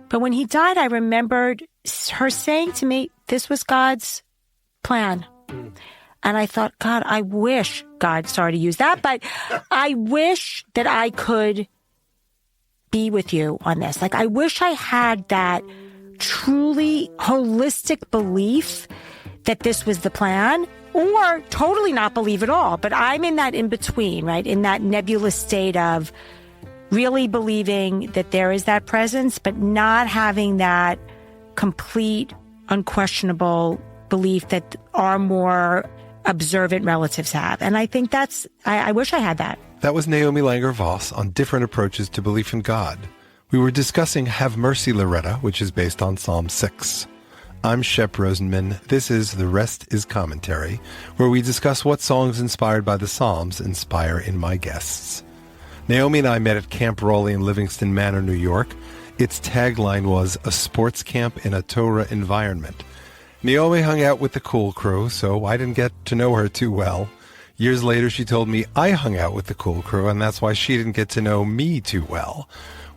But when he died, I remembered her saying to me, this was God's plan. And I thought, God, I wish, God, sorry to use that, but I wish that I could be with you on this. Like, I wish I had that truly holistic belief that this was the plan, or totally not believe at all. But I'm in that in between, right? In that nebulous state of really believing that there is that presence, but not having that complete, unquestionable belief that our more observant relatives have. And I think I wish I had that. That was Naomi Langer Voss on different approaches to belief in God. We were discussing Have Mercy, Loretta, which is based on Psalm 6. I'm Shep Rosenman. This is The Rest is Commentary, where we discuss what songs inspired by the Psalms inspire in my guests. Naomi and I met at Camp Raleigh in Livingston Manor, New York. Its tagline was, a sports camp in a Torah environment. Naomi hung out with the cool crew, so I didn't get to know her too well. Years later, she told me I hung out with the cool crew, and that's why she didn't get to know me too well.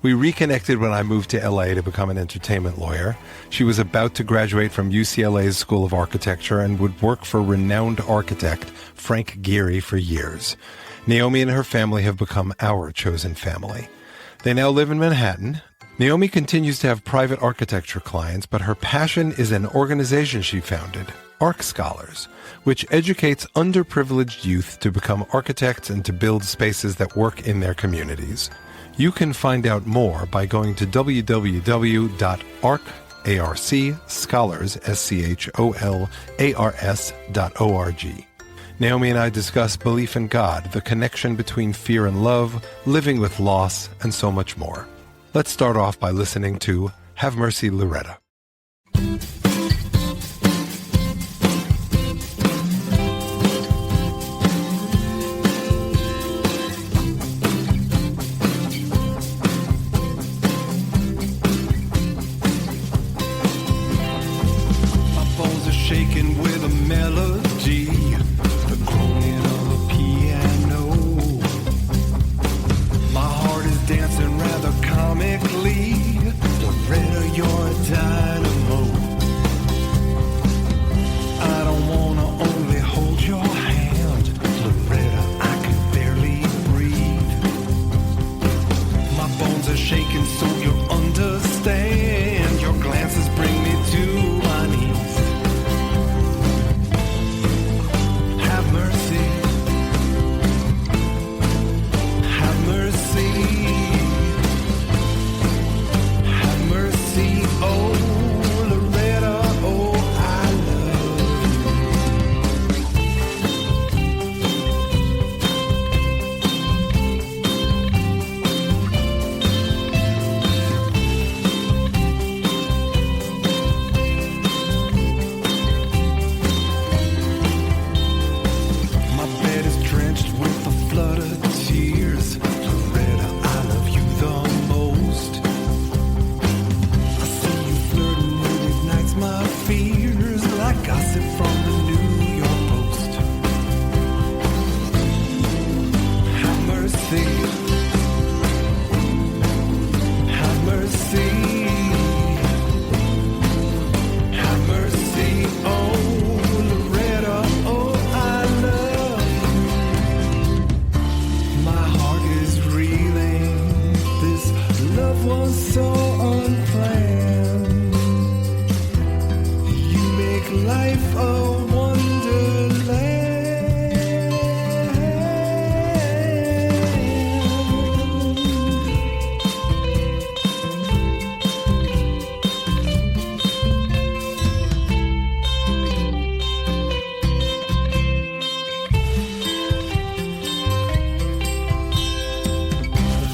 We reconnected when I moved to LA to become an entertainment lawyer. She was about to graduate from UCLA's School of Architecture and would work for renowned architect Frank Gehry for years. Naomi and her family have become our chosen family. They now live in Manhattan. Naomi continues to have private architecture clients, but her passion is an organization she founded, Arc Scholars, which educates underprivileged youth to become architects and to build spaces that work in their communities. You can find out more by going to www.arcscholars.org. Naomi and I discuss belief in God, the connection between fear and love, living with loss, and so much more. Let's start off by listening to Have Mercy, Loretta.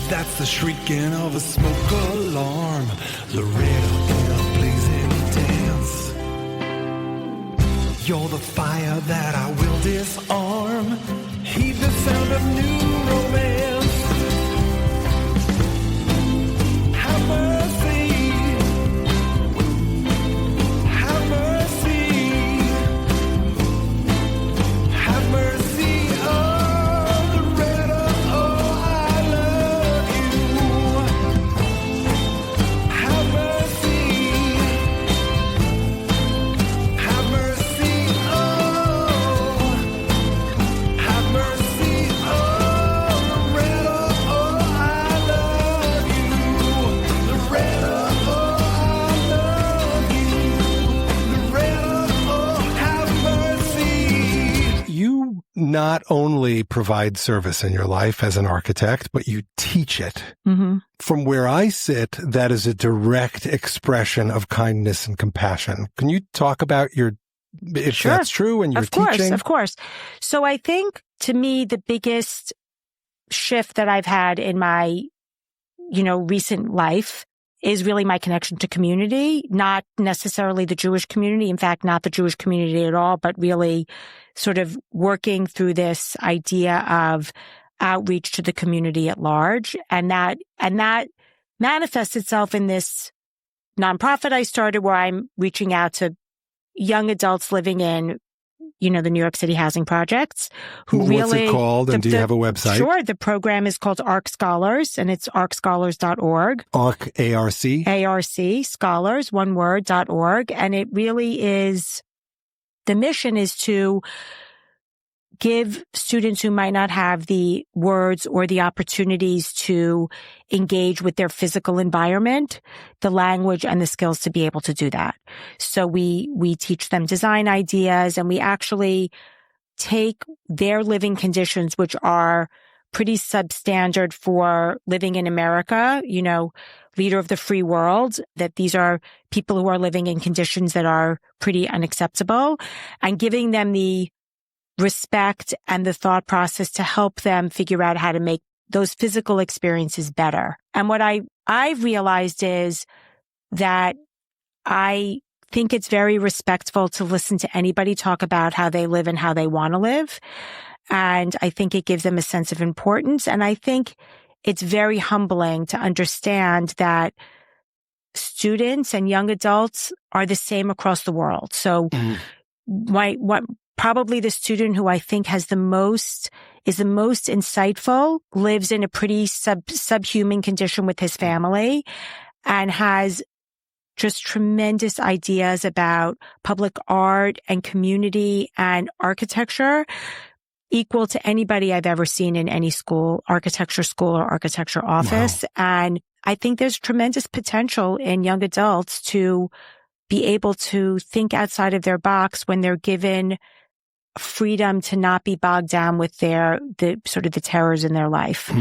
That's the shrieking of a smoke alarm, Loretta in a blazing dance. You're the fire that I will disarm. Heed the sound of new romance. Have mercy. Have mercy. Have mercy. Oh, Loretta, oh, I love you. Have mercy. not only provide service in your life as an architect, but you teach it. Mm-hmm. From where I sit, that is a direct expression of kindness and compassion. Can you talk about if Sure. that's true and your teaching? Of course. So I think, to me, the biggest shift that I've had in my, recent life is really my connection to community, not necessarily the Jewish community. In fact, not the Jewish community at all, but really sort of working through this idea of outreach to the community at large. And that manifests itself in this nonprofit I started, where I'm reaching out to young adults living in, the New York City housing projects who What's it called? And do you have a website? Sure. The program is called ARC Scholars, and it's arcscholars.org. ARC, A-R-C? A-R-C, scholars, one word, .org. And it really is, the mission is to give students who might not have the words or the opportunities to engage with their physical environment, the language and the skills to be able to do that. So we teach them design ideas, and we actually take their living conditions, which are pretty substandard for living in America, leader of the free world, that these are people who are living in conditions that are pretty unacceptable, and giving them the respect and the thought process to help them figure out how to make those physical experiences better. And what I've realized is that I think it's very respectful to listen to anybody talk about how they live and how they want to live. And I think it gives them a sense of importance. And I think it's very humbling to understand that students and young adults are the same across the world. So probably the student who I think is the most insightful lives in a pretty subhuman condition with his family and has just tremendous ideas about public art and community and architecture equal to anybody I've ever seen in any school, architecture school or architecture office. Wow. And I think there's tremendous potential in young adults to be able to think outside of their box when they're given freedom to not be bogged down with the terrors in their life.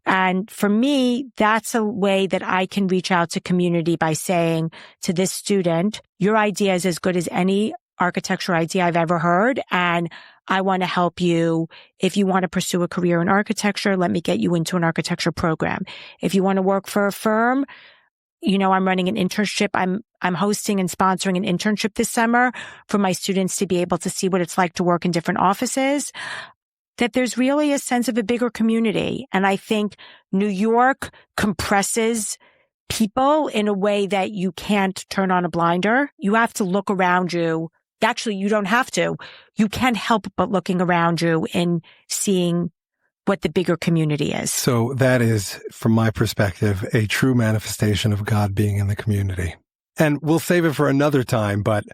And for me, that's a way that I can reach out to community by saying to this student, your idea is as good as any architecture idea I've ever heard. And I want to help you. If you want to pursue a career in architecture, let me get you into an architecture program. If you want to work for a firm, I'm running an internship. I'm hosting and sponsoring an internship this summer for my students to be able to see what it's like to work in different offices, that there's really a sense of a bigger community. And I think New York compresses people in a way that you can't turn on a blinder. You have to look around you. Actually, you don't have to. You can't help but looking around you and seeing what the bigger community is. So that is, from my perspective, a true manifestation of God being in the community. And we'll save it for another time, but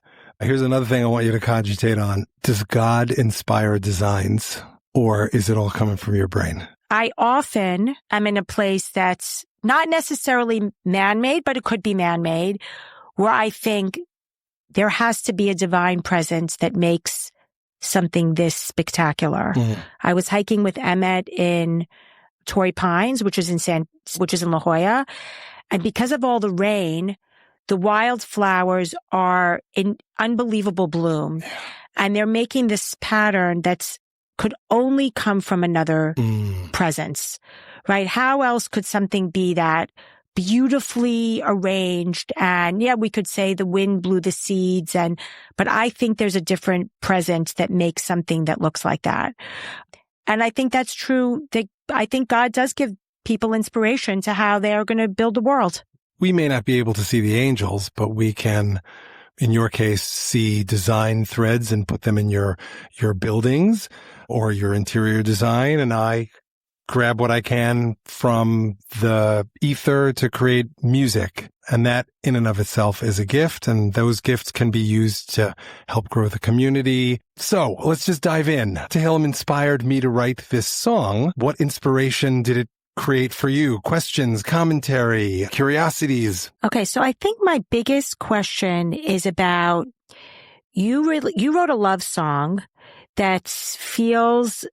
here's another thing I want you to cogitate on. Does God inspire designs, or is it all coming from your brain? I often am in a place that's not necessarily man-made, but it could be man-made, where I think there has to be a divine presence that makes something this spectacular. I was hiking with Emmett in Torrey Pines, which is in La Jolla. And because of all the rain, the wildflowers are in unbelievable bloom. And they're making this pattern that's could only come from another presence, right? How else could something be that beautifully arranged? And yeah, we could say the wind blew the seeds, but I think there's a different presence that makes something that looks like that. And I think that's true. I think God does give people inspiration to how they are going to build the world. We may not be able to see the angels, but we can, in your case, see design threads and put them in your buildings or your interior design. And I grab what I can from the ether to create music. And that in and of itself is a gift. And those gifts can be used to help grow the community. So let's just dive in. Tehillim inspired me to write this song. What inspiration did it create for you? Questions, commentary, curiosities? Okay. So I think my biggest question is about you wrote a love song that feels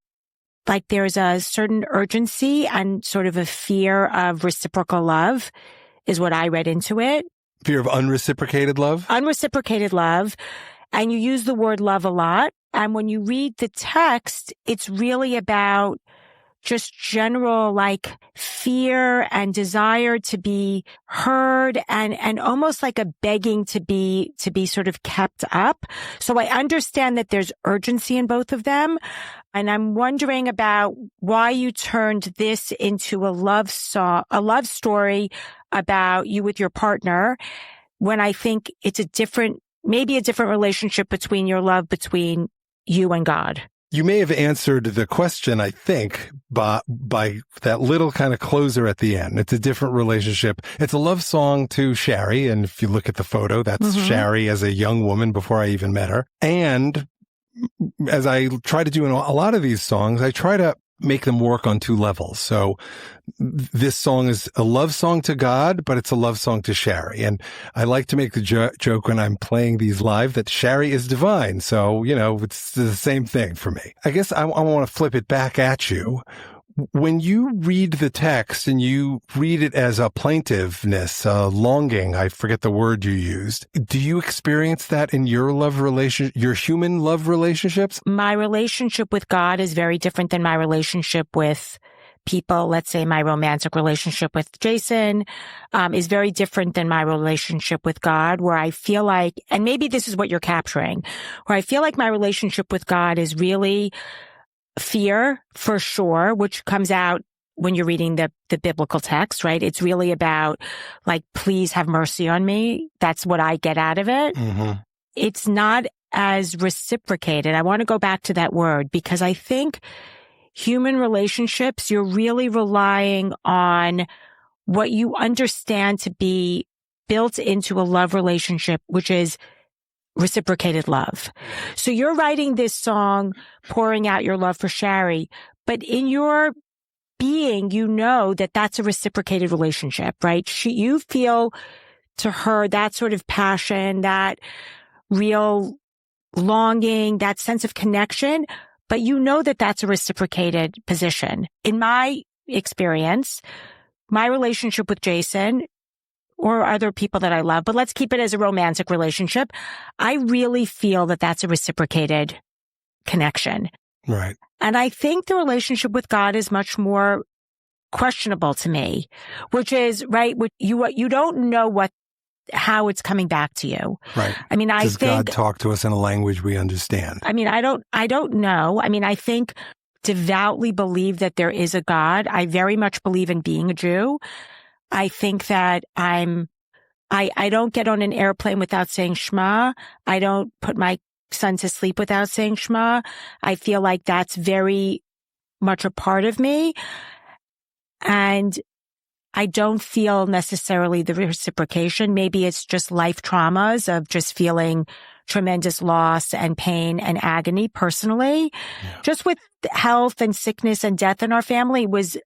like there's a certain urgency and sort of a fear of reciprocal love is what I read into it. Fear of unreciprocated love? Unreciprocated love. And you use the word love a lot. And when you read the text, it's really about just general like fear and desire to be heard and almost like a begging to be sort of kept up. So I understand that there's urgency in both of them. And I'm wondering about why you turned this into a love story about you with your partner, when I think it's maybe a different relationship between your love between you and God. You may have answered the question, I think, by that little kind of closer at the end. It's a different relationship. It's a love song to Shari. And if you look at the photo, that's Shari as a young woman before I even met her. And as I try to do in a lot of these songs, I try to make them work on two levels. So this song is a love song to God, but it's a love song to Shari. And I like to make the joke when I'm playing these live that Shari is divine. So, it's the same thing for me. I guess I want to flip it back at you. When you read the text and you read it as a plaintiveness, a longing, I forget the word you used, do you experience that in your your human love relationships? My relationship with God is very different than my relationship with people. Let's say my romantic relationship with Jason is very different than my relationship with God, where I feel like, and maybe this is what you're capturing, where I feel like my relationship with God is really fear, for sure, which comes out when you're reading the biblical text, right? It's really about like, please have mercy on me. That's what I get out of it. Mm-hmm. It's not as reciprocated. I want to go back to that word because I think human relationships, you're really relying on what you understand to be built into a love relationship, which is reciprocated love. So you're writing this song, pouring out your love for Shari, but in your being, you know that that's a reciprocated relationship, right? You feel to her that sort of passion, that real longing, that sense of connection, but you know that that's a reciprocated position. In my experience, my relationship with Jason or other people that I love, but let's keep it as a romantic relationship. I really feel that that's a reciprocated connection. Right. And I think the relationship with God is much more questionable to me, which is, right, you don't know how it's coming back to you. Right. I mean, Does God talk to us in a language we understand? I mean, I don't know. I mean, I think devoutly believe that there is a God. I very much believe in being a Jew. I think that I don't get on an airplane without saying Shema. I don't put my son to sleep without saying Shema. I feel like that's very much a part of me. And I don't feel necessarily the reciprocation. Maybe it's just life traumas of just feeling tremendous loss and pain and agony personally. Yeah. Just with health and sickness and death in our family is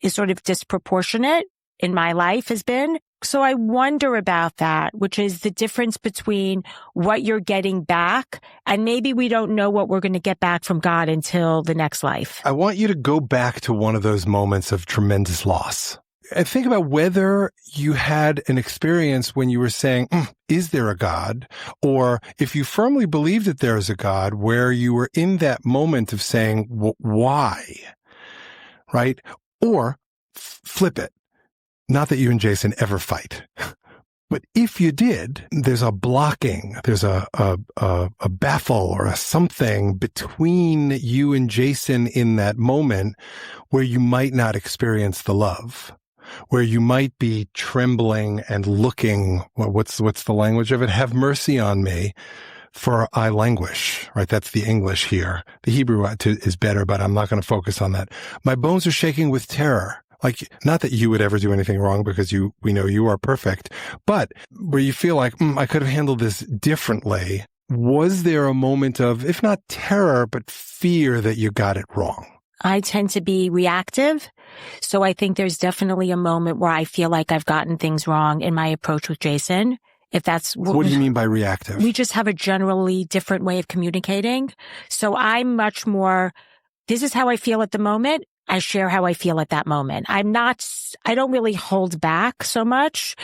sort of disproportionate in my life has been. So I wonder about that, which is the difference between what you're getting back, and maybe we don't know what we're going to get back from God until the next life. I want you to go back to one of those moments of tremendous loss. And think about whether you had an experience when you were saying, is there a God? Or if you firmly believe that there is a God, where you were in that moment of saying, why? Right? Or flip it. Not that you and Jason ever fight, but if you did, there's a blocking, there's a baffle or a something between you and Jason in that moment where you might not experience the love, where you might be trembling and looking, what's the language of it? Have mercy on me, for I languish, right? That's the English here. The Hebrew is better, but I'm not going to focus on that. My bones are shaking with terror. Like, not that you would ever do anything wrong because we know you are perfect, but where you feel like, I could have handled this differently. Was there a moment of, if not terror, but fear that you got it wrong? I tend to be reactive. So I think there's definitely a moment where I feel like I've gotten things wrong in my approach with Jason. If that's what do you mean by reactive? We just have a generally different way of communicating. So I'm much more, this is how I feel at the moment. I share how I feel at that moment. I don't really hold back so much.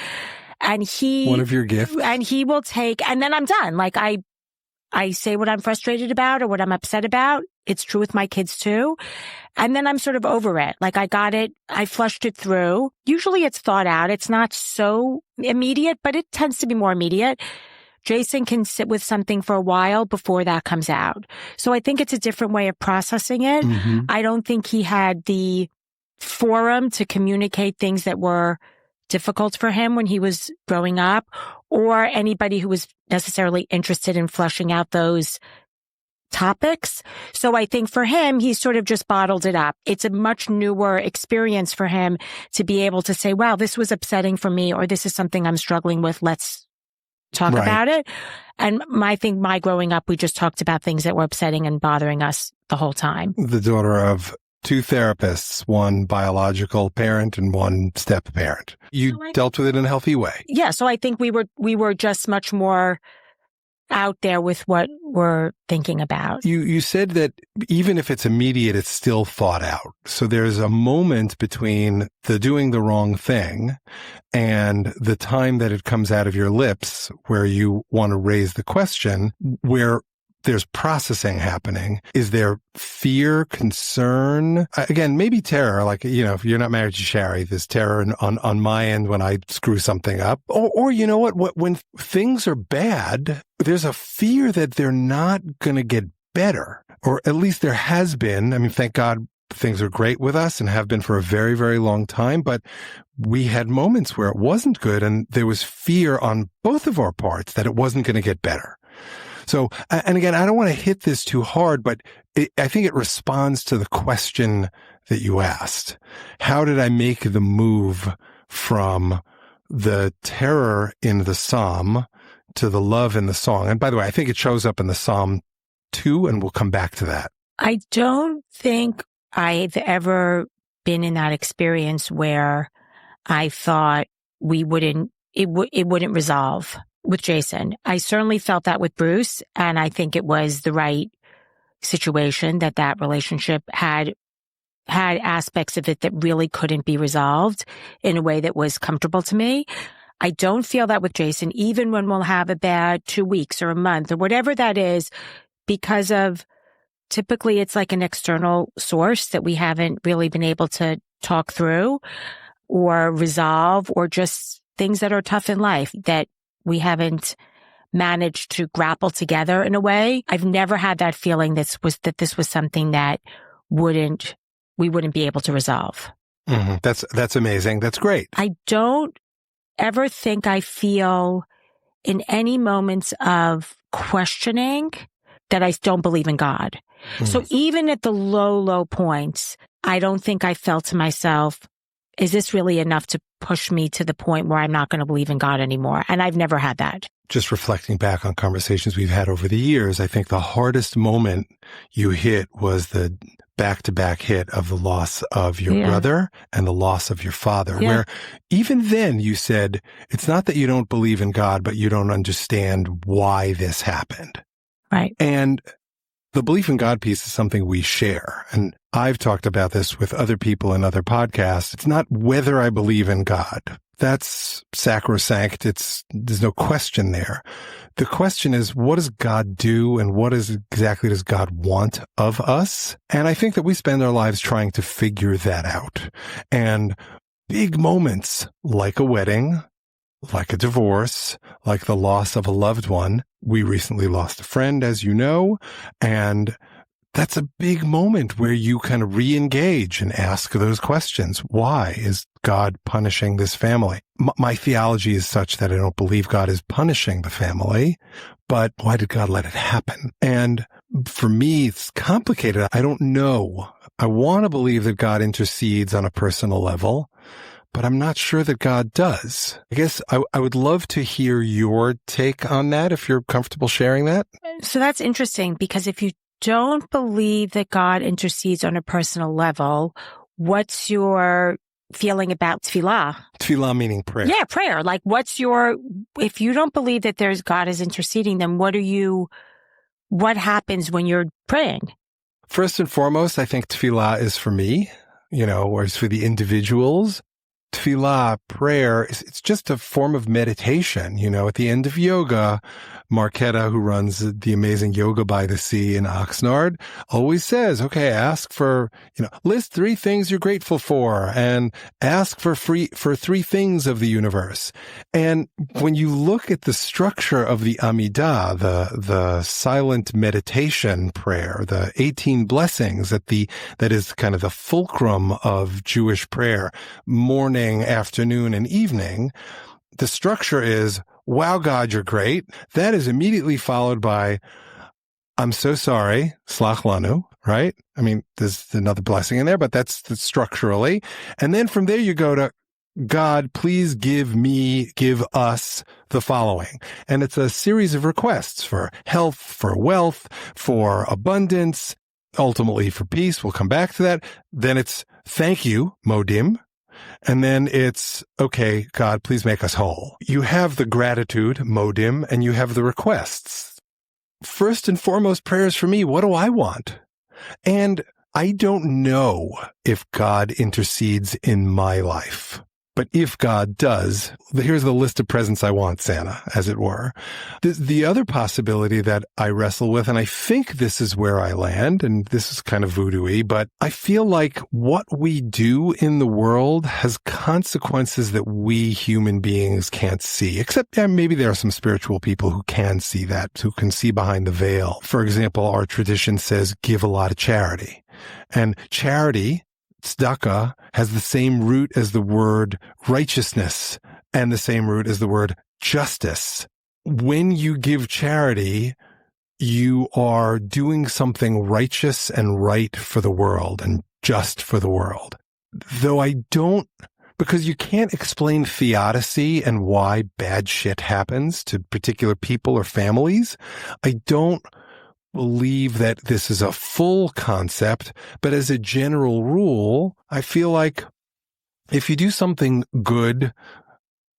And one of your gifts. And he will take, and then I'm done. Like I say what I'm frustrated about or what I'm upset about. It's true with my kids too. And then I'm sort of over it. Like I got it. I flushed it through. Usually it's thought out. It's not so immediate, but it tends to be more immediate. Jason can sit with something for a while before that comes out. So I think it's a different way of processing it. Mm-hmm. I don't think he had the forum to communicate things that were difficult for him when he was growing up, or anybody who was necessarily interested in flushing out those topics. So I think for him, he sort of just bottled it up. It's a much newer experience for him to be able to say, wow, this was upsetting for me, or this is something I'm struggling with. Let's talk about it. And my growing up, we just talked about things that were upsetting and bothering us the whole time. The daughter of two therapists, one biological parent and one step parent. You dealt with it in a healthy way. Yeah. So I think we were just much more out there with what we're thinking about. You said that even if it's immediate, it's still thought out. So there's a moment between the doing the wrong thing and the time that it comes out of your lips where you want to raise the question, where there's processing happening. Is there fear, concern? Again, maybe terror, like, if you're not married to Sherry, there's terror on my end when I screw something up. Or you know what, when things are bad, there's a fear that they're not going to get better. Or at least there has been. I mean, thank God things are great with us and have been for a very, very long time. But we had moments where it wasn't good and there was fear on both of our parts that it wasn't going to get better. So, and again, I don't want to hit this too hard, but I think it responds to the question that you asked. How did I make the move from the terror in the psalm to the love in the song? And by the way, I think it shows up in the psalm too, and we'll come back to that. I don't think I've ever been in that experience where I thought it wouldn't resolve with Jason. I certainly felt that with Bruce, and I think it was the right situation that relationship had aspects of it that really couldn't be resolved in a way that was comfortable to me. I don't feel that with Jason, even when we'll have a bad 2 weeks or a month or whatever that is, because of typically it's like an external source that we haven't really been able to talk through or resolve, or just things that are tough in life that we haven't managed to grapple together in a way. I've never had that feeling that this was something that we wouldn't be able to resolve. Mm-hmm. That's amazing. That's great. I don't ever think I feel in any moments of questioning that I don't believe in God. Mm-hmm. So even at the low points, I don't think I felt to myself, is this really enough to push me to the point where I'm not going to believe in God anymore? And I've never had that. Just reflecting back on conversations we've had over the years, I think the hardest moment you hit was the back-to-back hit of the loss of your brother and the loss of your father, where even then you said, it's not that you don't believe in God, but you don't understand why this happened. Right. And the belief in God piece is something we share. And I've talked about this with other people in other podcasts. It's not whether I believe in God. That's sacrosanct. There's no question there. The question is, what does God do and what exactly does God want of us? And I think that we spend our lives trying to figure that out. And big moments like a wedding, like a divorce, like the loss of a loved one. We recently lost a friend, as you know, and that's a big moment where you kind of re-engage and ask those questions. Why is God punishing this family? My theology is such that I don't believe God is punishing the family, but why did God let it happen? And for me, it's complicated. I don't know. I want to believe that God intercedes on a personal level, but I'm not sure that God does. I guess I would love to hear your take on that, if you're comfortable sharing that. So that's interesting, because if you don't believe that God intercedes on a personal level, what's your feeling about tefillah? Tefillah meaning prayer. Yeah, prayer. Like, if you don't believe that God is interceding, then what happens when you're praying? First and foremost, I think tefillah is for me, or it's for the individuals. Tefillah, prayer, it's just a form of meditation. At the end of yoga, Marketa, who runs the amazing Yoga by the Sea in Oxnard, always says, okay, ask for, list 3 things you're grateful for and ask for 3 things of the universe. And when you look at the structure of the Amidah, the silent meditation prayer, the 18 blessings that is kind of the fulcrum of Jewish prayer, morning, afternoon, and evening, the structure is, wow, God, you're great. That is immediately followed by, I'm so sorry, slach lanu, right? I mean, there's another blessing in there, but that's structurally. And then from there you go to, God, please give us the following. And it's a series of requests for health, for wealth, for abundance, ultimately for peace. We'll come back to that. Then it's thank you, modim. And then it's, okay, God, please make us whole. You have the gratitude, modim, and you have the requests. First and foremost, prayers for me. What do I want? And I don't know if God intercedes in my life. But if God does, here's the list of presents I want, Santa, as it were. The other possibility that I wrestle with, and I think this is where I land, and this is kind of voodoo-y, but I feel like what we do in the world has consequences that we human beings can't see, except maybe there are some spiritual people who can see that, who can see behind the veil. For example, our tradition says, give a lot of charity. And charity, tzedakah, has the same root as the word righteousness and the same root as the word justice. When you give charity, you are doing something righteous and right for the world and just for the world. Though because you can't explain theodicy and why bad shit happens to particular people or families, I don't believe that this is a full concept, but as a general rule, I feel like if you do something good,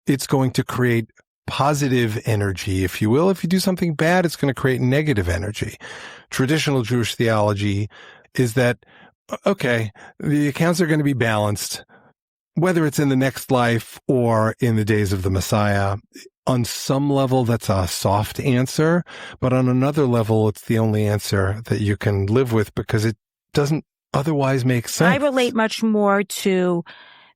it's going to create positive energy, if you will. If you do something bad, it's going to create negative energy. Traditional Jewish theology is that, okay, the accounts are going to be balanced, whether it's in the next life or in the days of the Messiah. On some level, that's a soft answer, but on another level, it's the only answer that you can live with because it doesn't otherwise make sense. I relate much more to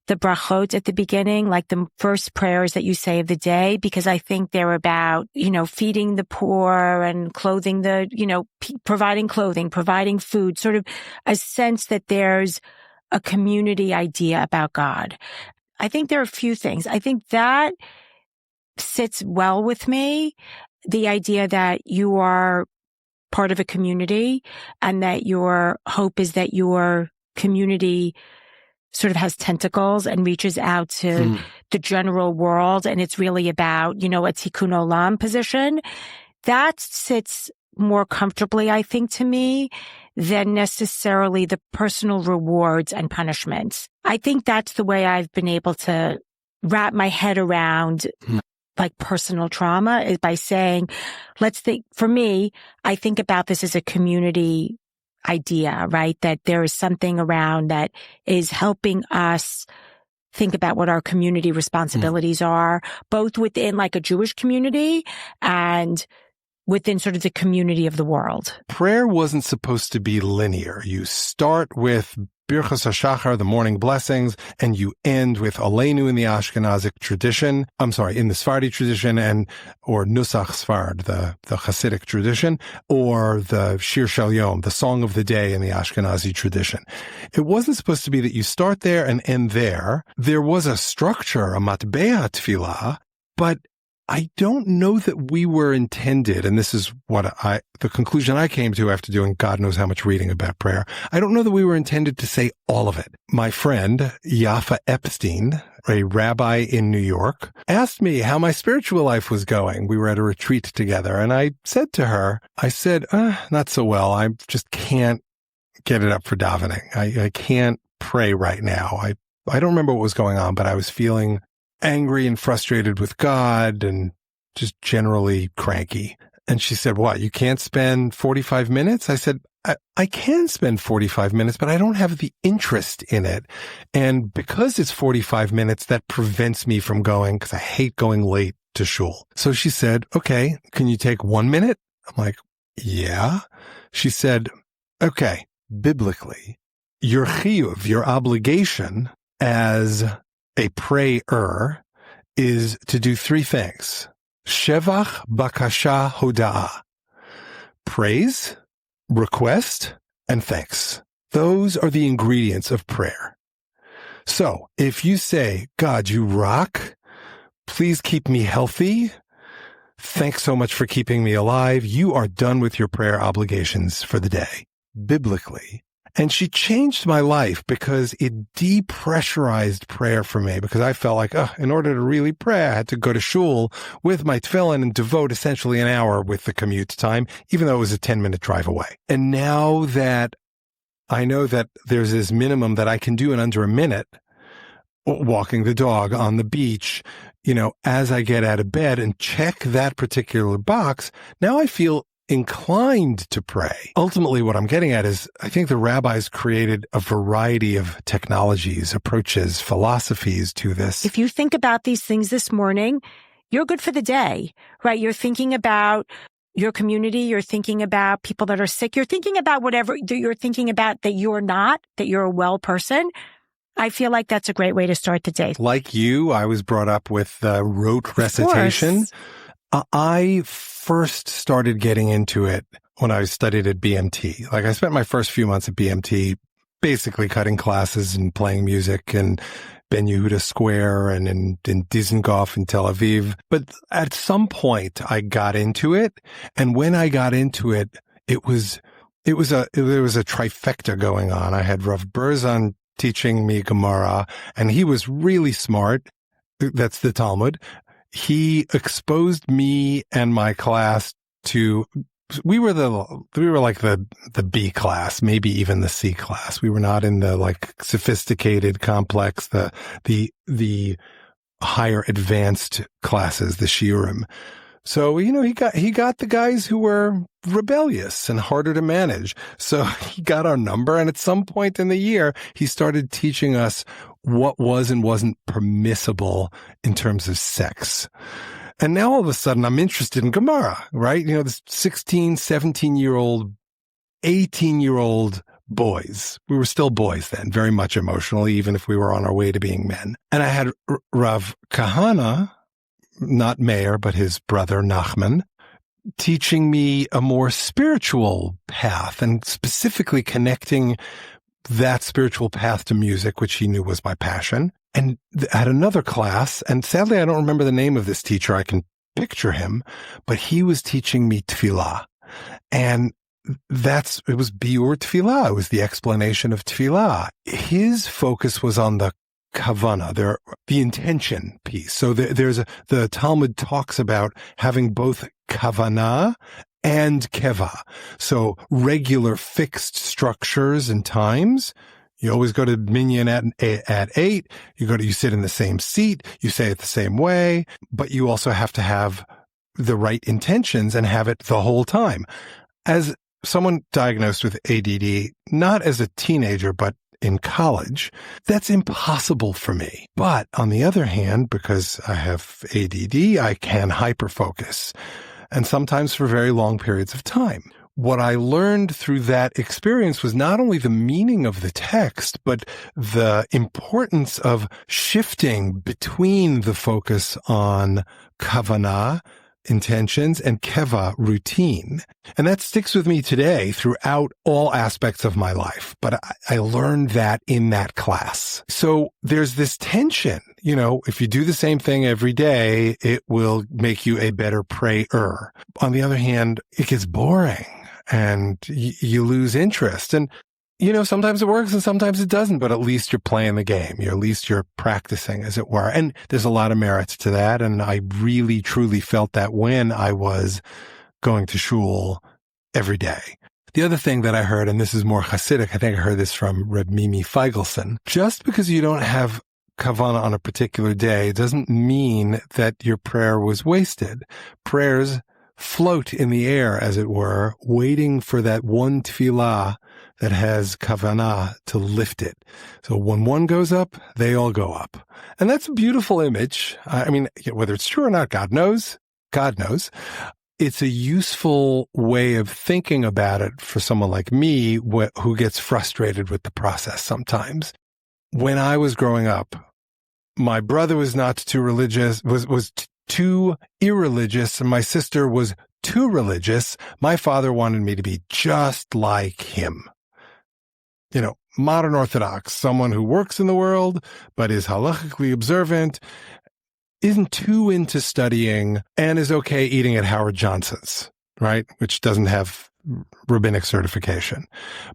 the brachot at the beginning, like the first prayers that you say of the day, because I think they're about, feeding the poor and clothing providing clothing, providing food, sort of a sense that there's a community idea about God. I think there are a few things. I think that sits well with me, the idea that you are part of a community and that your hope is that your community sort of has tentacles and reaches out to the general world. And it's really about, a tikkun olam position. That sits more comfortably, I think, to me than necessarily the personal rewards and punishments. I think that's the way I've been able to wrap my head around like personal trauma, is by saying, for me, I think about this as a community idea, right? That there is something around that is helping us think about what our community responsibilities are, both within like a Jewish community and within sort of the community of the world. Prayer wasn't supposed to be linear. You start with Birchas HaShachar, the morning blessings, and you end with Aleinu in the Ashkenazic tradition. In the Sephardi tradition or Nusach Sfard, the Hasidic tradition, or the Shir Shel Yom, the Song of the Day in the Ashkenazi tradition. It wasn't supposed to be that you start there and end there. There was a structure, a matbea tefillah, but I don't know that we were intended, and this is the conclusion I came to after doing God knows how much reading about prayer. I don't know that we were intended to say all of it. My friend, Yafa Epstein, a rabbi in New York, asked me how my spiritual life was going. We were at a retreat together, and I said to her, not so well. I just can't get it up for davening. I can't pray right now. I don't remember what was going on, but I was feeling angry and frustrated with God and just generally cranky. And she said, what, you can't spend 45 minutes? I said, I can spend 45 minutes, but I don't have the interest in it. And because it's 45 minutes, that prevents me from going, because I hate going late to shul. So she said, okay, can you take 1 minute? I'm like, yeah. She said, okay, biblically, your chiyuv, your obligation as a prayer is to do 3 things. Shevach, bakasha, hoda'ah. Praise, request, and thanks. Those are the ingredients of prayer. So if you say, God, you rock, please keep me healthy, thanks so much for keeping me alive, you are done with your prayer obligations for the day, biblically. And she changed my life because it depressurized prayer for me, because I felt like, in order to really pray, I had to go to shul with my tefillin and devote essentially an hour with the commute time, even though it was a 10-minute drive away. And now that I know that there's this minimum that I can do in under a minute, walking the dog on the beach, as I get out of bed and check that particular box, now I feel inclined to pray. Ultimately, what I'm getting at is I think the rabbis created a variety of technologies, approaches, philosophies to this. If you think about these things this morning, you're good for the day, right? You're thinking about your community. You're thinking about people that are sick. You're thinking about whatever you're thinking about that you're a well person. I feel like that's a great way to start the day. Like you, I was brought up with rote recitation. I first started getting into it when I studied at BMT. Like I spent my first few months at BMT basically cutting classes and playing music in Ben Yehuda Square and in Dizengoff in Tel Aviv. But at some point I got into it. And when I got into it, there was a trifecta going on. I had Rav Berzon teaching me Gemara, and he was really smart. That's the Talmud. He exposed me and my class to, we were like the B class, maybe even the C class. We were not in the like sophisticated, complex, the higher advanced classes, the shiurim. So, he got the guys who were rebellious and harder to manage. So he got our number. And at some point in the year, he started teaching us what was and wasn't permissible in terms of sex. And now all of a sudden I'm interested in Gemara, right? This 16, 17-year-old, 18-year-old boys. We were still boys then, very much emotionally, even if we were on our way to being men. And I had Rav Kahana, not Meir, but his brother Nachman, teaching me a more spiritual path and specifically connecting that spiritual path to music, which he knew was my passion. And at another class, and sadly, I don't remember the name of this teacher. I can picture him, but he was teaching me tefillah. And it was biur tefillah. It was the explanation of tefillah. His focus was on the kavana, the intention piece. So the Talmud talks about having both kavana and keva. So regular fixed structures and times. You always go to minyan at 8. You sit in the same seat. You say it the same way, but you also have to have the right intentions and have it the whole time. As someone diagnosed with ADD, not as a teenager, but in college, that's impossible for me. But on the other hand, because I have ADD, I can hyperfocus, and sometimes for very long periods of time. What I learned through that experience was not only the meaning of the text, but the importance of shifting between the focus on kavanah, intentions, and keva, routine. And that sticks with me today throughout all aspects of my life. But I learned that in that class. So there's this tension. If you do the same thing every day, it will make you a better prayer. On the other hand, it gets boring and you lose interest. And sometimes it works and sometimes it doesn't, but at least you're playing the game. At least you're practicing, as it were. And there's a lot of merits to that. And I really, truly felt that when I was going to shul every day. The other thing that I heard, and this is more Hasidic, I think I heard this from Reb Mimi Feigelson, just because you don't have kavanah on a particular day doesn't mean that your prayer was wasted. Prayers float in the air, as it were, waiting for that one tefillah that has kavanah to lift it. So when one goes up, they all go up. And that's a beautiful image. I mean, whether it's true or not, God knows. God knows. It's a useful way of thinking about it for someone like me who gets frustrated with the process sometimes. When I was growing up, my brother was not too religious, was too irreligious, and my sister was too religious. My father wanted me to be just like him. You know, modern Orthodox, someone who works in the world, but is halachically observant, isn't too into studying, and is okay eating at Howard Johnson's, right? Which doesn't have rabbinic certification.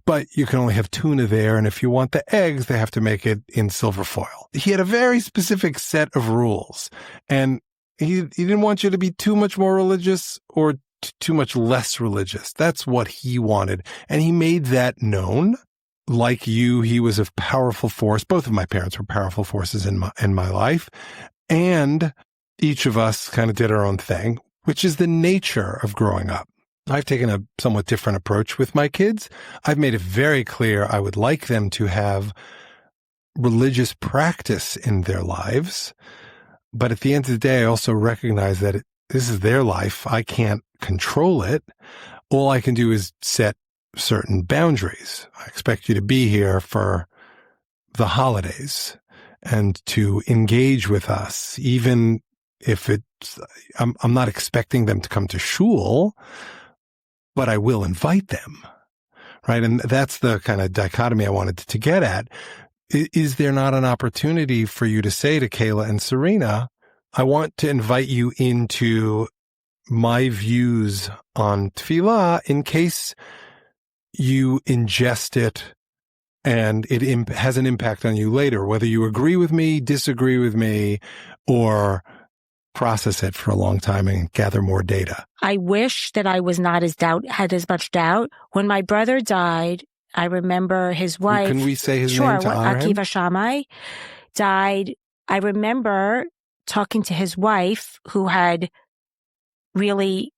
But you can only have tuna there, and if you want the eggs, they have to make it in silver foil. He had a very specific set of rules, and he didn't want you to be too much more religious or too much less religious. That's what he wanted, and he made that known. Like you, he was a powerful force. Both of my parents were powerful forces in my life. And each of us kind of did our own thing, which is the nature of growing up. I've taken a somewhat different approach with my kids. I've made it very clear I would like them to have religious practice in their lives. But at the end of the day, I also recognize that this is their life. I can't control it. All I can do is set certain boundaries. I expect you to be here for the holidays and to engage with us, even if I'm not expecting them to come to shul, but I will invite them, right? And that's the kind of dichotomy I wanted to get at. Is there not an opportunity for you to say to Kayla and Serena, I want to invite you into my views on tefillah in case you ingest it and it has an impact on you later, whether you agree with me, disagree with me, or process it for a long time and gather more data. I wish that I was not had as much doubt. When my brother died, I remember his wife. Can we say his name to honor him? Akiva Shammai died. I remember talking to his wife, who had really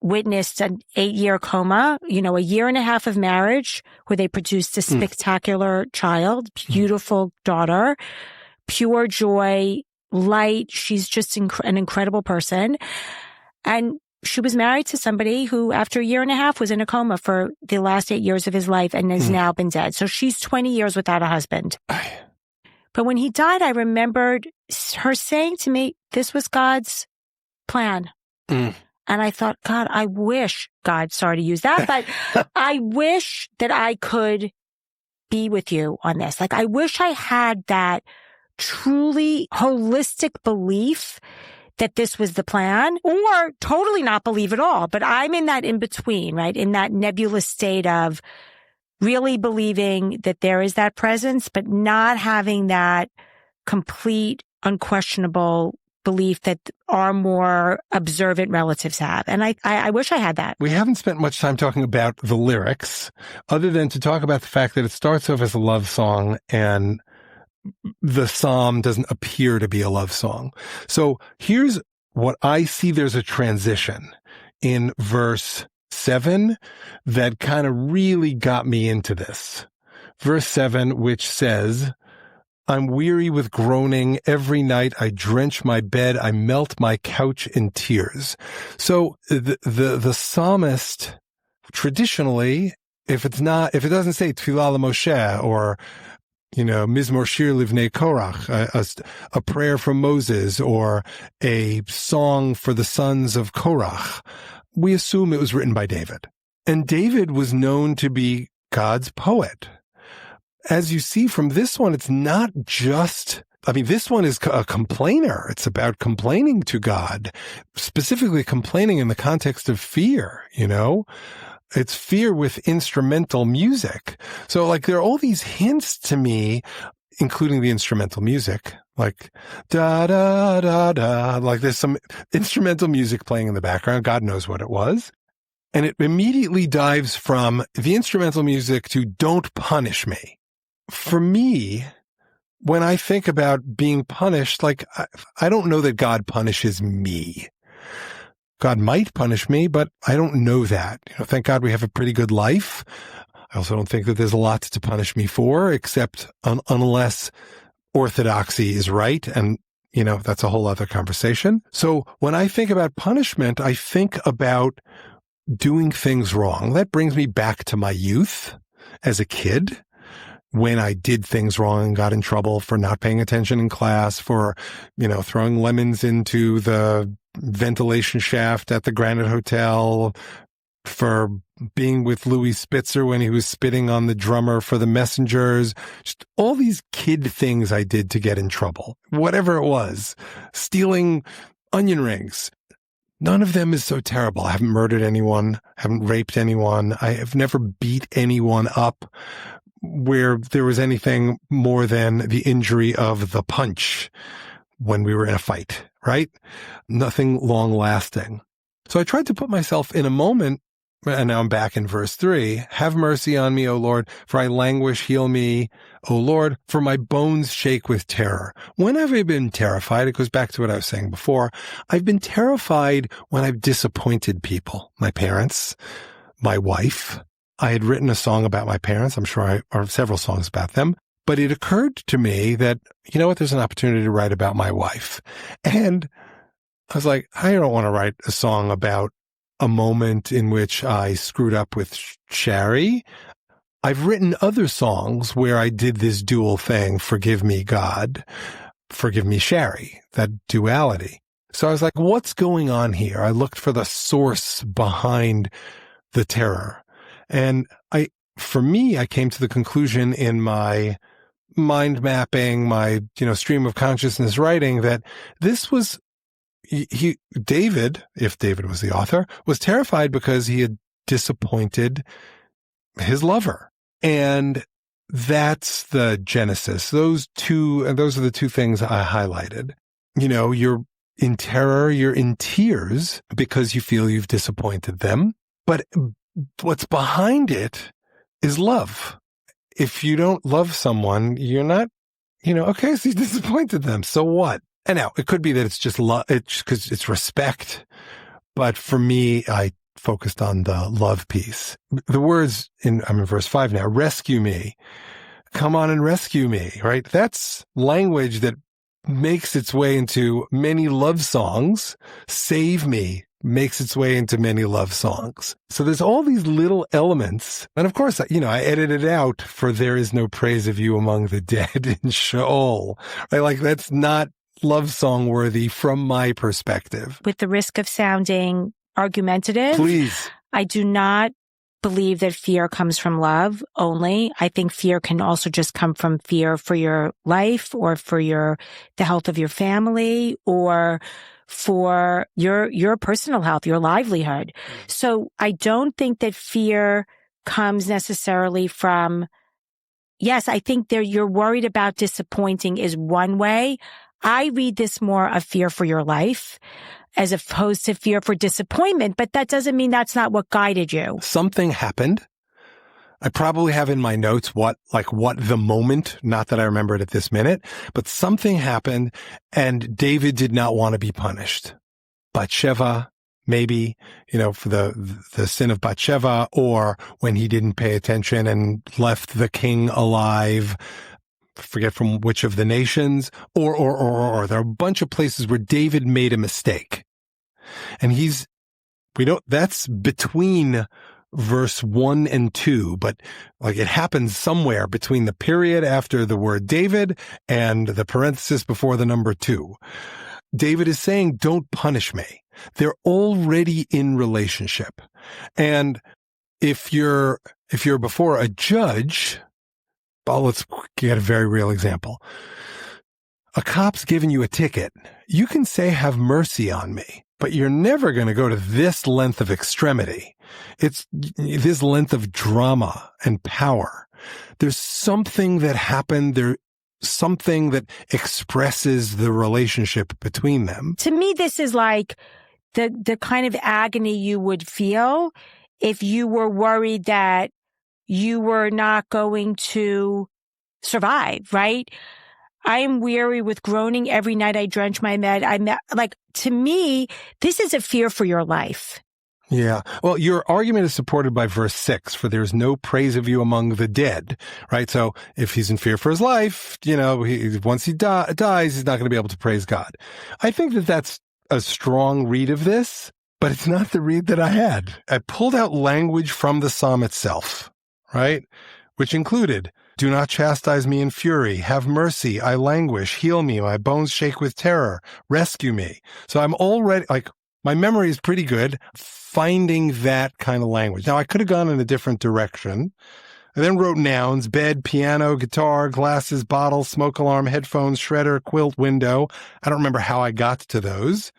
witnessed an 8-year coma, a year and a half of marriage where they produced a spectacular child, beautiful daughter, pure joy, light. She's just an incredible person. And she was married to somebody who, after a year and a half, was in a coma for the last 8 years of his life and has now been dead. So she's 20 years without a husband. But when he died, I remembered her saying to me, this was God's plan. And I thought, God, I wish God, sorry to use that, but I wish that I could be with you on this. Like, I wish I had that truly holistic belief that this was the plan, or totally not believe at all. But I'm in that in between, right? In that nebulous state of really believing that there is that presence, but not having that complete, unquestionable belief that our more observant relatives have. And I wish I had that. We haven't spent much time talking about the lyrics, other than to talk about the fact that it starts off as a love song and the psalm doesn't appear to be a love song. So here's what I see. There's a transition in verse 7 that kind of really got me into this. Verse 7, which says, I'm weary with groaning. Every night I drench my bed. I melt my couch in tears. So the psalmist traditionally, if it doesn't say Tfilah Moshe or, Mizmor Shir Livnei Korach, a prayer from Moses or a song for the sons of Korach, we assume it was written by David. And David was known to be God's poet. As you see from this one, it's not just, this one is a complainer. It's about complaining to God, specifically complaining in the context of fear, It's fear with instrumental music. So there are all these hints to me, including the instrumental music, like da, da, da, da, like there's some instrumental music playing in the background. God knows what it was. And it immediately dives from the instrumental music to don't punish me. For me, when I think about being punished, I don't know that God punishes me. God might punish me, but I don't know that. Thank God we have a pretty good life. I also don't think that there's a lot to punish me for, except unless orthodoxy is right. And, that's a whole other conversation. So when I think about punishment, I think about doing things wrong. That brings me back to my youth as a kid, when I did things wrong and got in trouble for not paying attention in class, for, throwing lemons into the ventilation shaft at the Granite Hotel, for being with Louis Spitzer when he was spitting on the drummer for the Messengers, just all these kid things I did to get in trouble, whatever it was, stealing onion rings. None of them is so terrible. I haven't murdered anyone, haven't raped anyone. I have never beat anyone up where there was anything more than the injury of the punch when we were in a fight, right? Nothing long lasting. So I tried to put myself in a moment, and now I'm back in verse 3. Have mercy on me, O Lord, for I languish. Heal me, O Lord, for my bones shake with terror. When have I been terrified? It goes back to what I was saying before. I've been terrified when I've disappointed people, my parents, my wife. I had written a song about my parents. I'm sure or several songs about them. But it occurred to me that, there's an opportunity to write about my wife. And I was like, I don't want to write a song about a moment in which I screwed up with Shari. I've written other songs where I did this dual thing, forgive me, God, forgive me, Shari, that duality. So I was like, what's going on here? I looked for the source behind the terror. And for me, I came to the conclusion in my mind mapping, my, stream of consciousness writing, that this was David, if David was the author, was terrified because he had disappointed his lover. And that's the genesis. Those are the two things I highlighted. You're in terror, you're in tears because you feel you've disappointed them. But what's behind it is love. If you don't love someone, you're not, okay, so you disappointed them. So what? And now it could be that it's just love, because it's respect. But for me, I focused on the love piece. The words I'm in verse 5 now, rescue me. Come on and rescue me, right? That's language that makes its way into many love songs. Save me makes its way into many love songs. So there's all these little elements. And of course, I edited out for there is no praise of you among the dead in Sheol. Right? Like that's not love song worthy from my perspective. With the risk of sounding argumentative, please. I do not believe that fear comes from love only. I think fear can also just come from fear for your life or for the health of your family or for your personal health, your livelihood. So I don't think that fear comes necessarily from, yes, I think you're worried about disappointing is one way. I read this more of fear for your life as opposed to fear for disappointment, but that doesn't mean that's not what guided you. Something happened. I probably have in my notes what the moment, not that I remember it at this minute, but something happened and David did not want to be punished. Bathsheba, maybe, for the sin of Bathsheba, or when he didn't pay attention and left the king alive, forget from which of the nations, or there are a bunch of places where David made a mistake. And that's between verse 1 and 2, but it happens somewhere between the period after the word David and the parenthesis before the number 2. David is saying, don't punish me. They're already in relationship. And if you're before a judge, well, let's get a very real example. A cop's giving you a ticket. You can say, have mercy on me, but you're never going to go to this length of extremity. It's this length of drama and power. There's something that happened. There's something that expresses the relationship between them. To me, this is like the kind of agony you would feel if you were worried that you were not going to survive, right? I am weary with groaning every night. I drench my bed. to me, this is a fear for your life. Yeah. Well, your argument is supported by verse 6, for there's no praise of you among the dead, right? So if he's in fear for his life, once he dies, he's not going to be able to praise God. I think that that's a strong read of this, but it's not the read that I had. I pulled out language from the psalm itself, right? Which included, do not chastise me in fury. Have mercy. I languish. Heal me. My bones shake with terror. Rescue me. So I'm already, my memory is pretty good finding that kind of language. Now, I could have gone in a different direction. I then wrote nouns: bed, piano, guitar, glasses, bottle, smoke alarm, headphones, shredder, quilt, window. I don't remember how I got to those.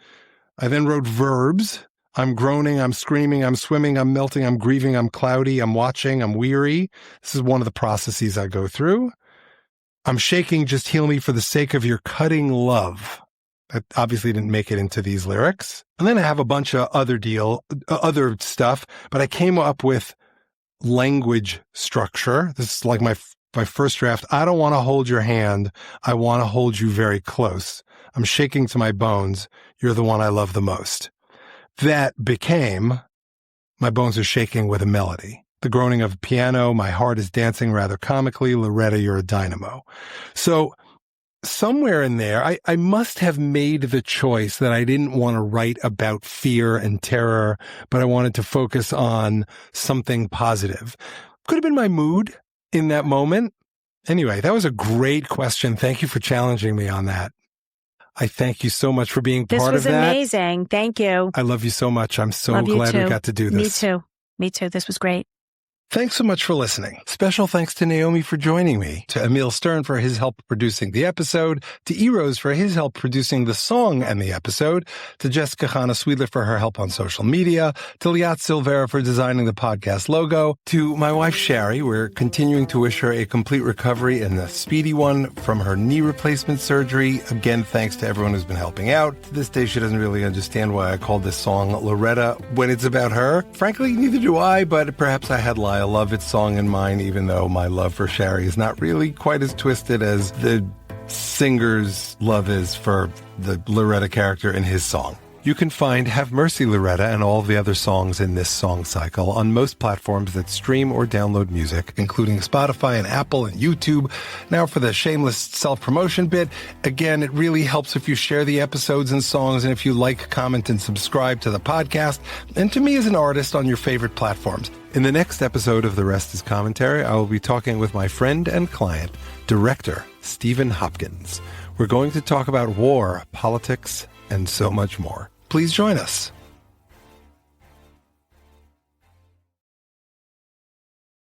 I then wrote verbs. I'm groaning, I'm screaming, I'm swimming, I'm melting, I'm grieving, I'm cloudy, I'm watching, I'm weary. This is one of the processes I go through. I'm shaking, just heal me for the sake of your cutting love. That obviously didn't make it into these lyrics. And then I have a bunch of other stuff, but I came up with language structure. This is like my first draft. I don't want to hold your hand. I want to hold you very close. I'm shaking to my bones. You're the one I love the most. That became, my bones are shaking with a melody. The groaning of a piano, my heart is dancing rather comically. Loretta, you're a dynamo. So somewhere in there, I must have made the choice that I didn't want to write about fear and terror, but I wanted to focus on something positive. Could have been my mood in that moment. Anyway, that was a great question. Thank you for challenging me on that. I thank you so much for being part of that. This was amazing. Thank you. I love you so much. I'm so glad we got to do this. Me too. This was great. Thanks so much for listening. Special thanks to Naomi for joining me, to Emil Stern for his help producing the episode, to Eros for his help producing the song and the episode, to Jessica Hanna Sweedler for her help on social media, to Liat Silvera for designing the podcast logo, to my wife Sherry. We're continuing to wish her a complete recovery and a speedy one from her knee replacement surgery. Again, thanks to everyone who's been helping out. To this day, she doesn't really understand why I called this song Loretta when it's about her. Frankly, neither do I, but perhaps I had Lyle Lovett's song in mind, even though my love for Sherry is not really quite as twisted as the singer's love is for the Loretta character in his song. You can find Have Mercy Loretta and all the other songs in this song cycle on most platforms that stream or download music, including Spotify and Apple and YouTube. Now for the shameless self-promotion bit. Again, it really helps if you share the episodes and songs, and if you like, comment, and subscribe to the podcast, and to me as an artist on your favorite platforms. In the next episode of The Rest is Commentary, I will be talking with my friend and client, director Stephen Hopkins. We're going to talk about war, politics, and so much more. Please join us.